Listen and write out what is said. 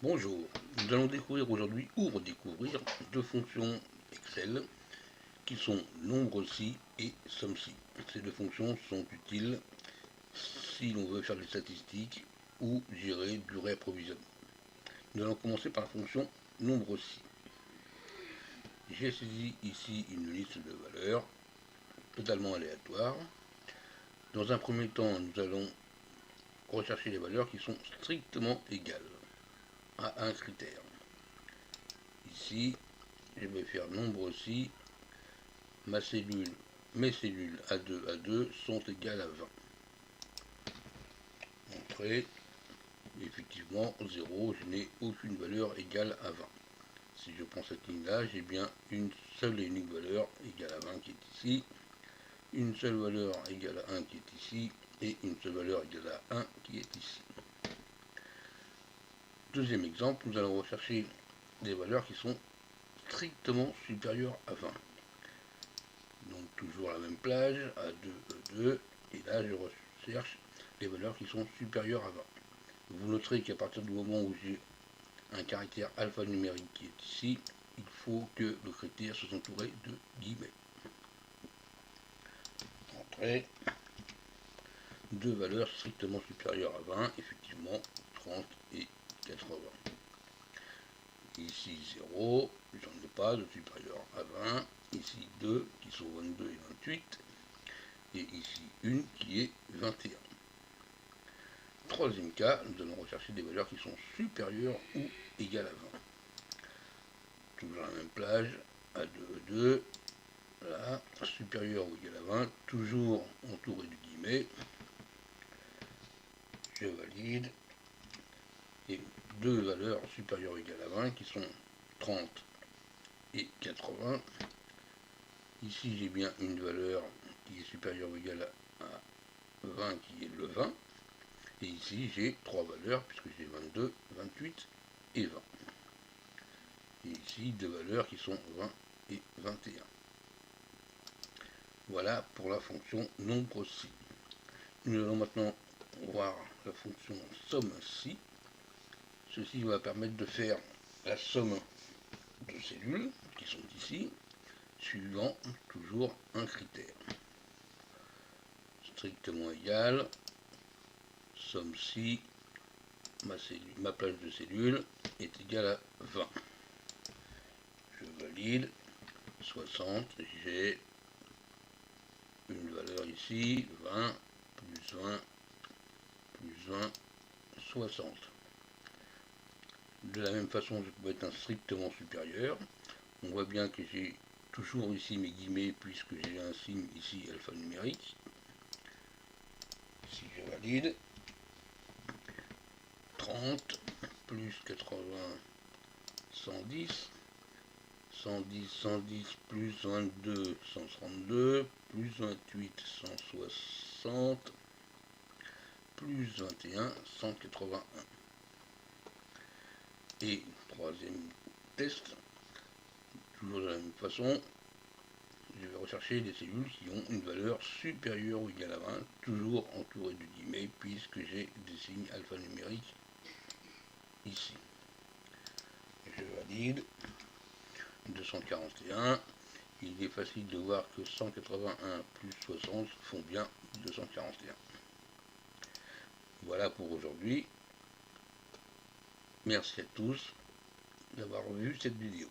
Bonjour, nous allons découvrir aujourd'hui ou redécouvrir deux fonctions Excel qui sont nombre-ci et somme-ci. Ces deux fonctions sont utiles si l'on veut faire des statistiques ou gérer du réapprovisionnement. Nous allons commencer par la fonction nombre-ci. J'ai saisi ici une liste de valeurs totalement aléatoires. Dans un premier temps, nous allons rechercher les valeurs qui sont strictement égales à un critère. Ici, je vais faire nombre-ci. Mes cellules A2 sont égales à 20. Entrée, effectivement 0, je n'ai aucune valeur égale à 20. Si je prends cette ligne-là, j'ai bien une seule et unique valeur égale à 20 qui est ici, une seule valeur égale à 1 qui est ici, et une seule valeur égale à 1 qui est ici. Deuxième exemple, nous allons rechercher des valeurs qui sont strictement supérieures à 20. Donc toujours la même plage, A2, E2, et là je recherche les valeurs qui sont supérieures à 20. Vous noterez qu'à partir du moment où j'ai un caractère alphanumérique qui est ici, il faut que le critère soit entouré de guillemets. Entrée, deux valeurs strictement supérieures à 20, effectivement 30 et 80. Ici 0, j'en ai pas de supérieur à 20. Ici 2 qui sont 22 et 28. Et ici 1 qui est 21. Troisième cas, nous allons rechercher des valeurs qui sont supérieures ou égales à 20. Toujours la même plage, A2, E2, là, supérieur ou égal à 20, toujours entouré de guillemets. Je valide. Et deux valeurs supérieures ou égales à 20 qui sont 30 et 80. Ici, j'ai bien une valeur qui est supérieure ou égale à 20 qui est le 20. Et ici, j'ai trois valeurs puisque j'ai 22, 28 et 20. Et ici, deux valeurs qui sont 20 et 21. Voilà pour la fonction nombre-ci. Nous allons maintenant voir la fonction somme-ci. Ceci va permettre de faire la somme de cellules qui sont ici, suivant toujours un critère. Strictement égal, somme-ci, ma plage de cellules est égale à 20. Je valide, 60, j'ai une valeur ici, 20, plus 20, plus 20, 60. De la même façon, je peux mettre un strictement supérieur. On voit bien que j'ai toujours ici mes guillemets puisque j'ai un signe ici alphanumérique. Si je valide, 30 plus 80, 110. 110, 110 plus 22, 132, plus 28, 160, plus 21, 181. Et troisième test, toujours de la même façon, je vais rechercher des cellules qui ont une valeur supérieure ou égale à 20, toujours entourée de guillemets, puisque j'ai des signes alphanumériques ici. Je valide. 241. Il est facile de voir que 181 plus 60 font bien 241. Voilà pour aujourd'hui. Merci à tous d'avoir vu cette vidéo.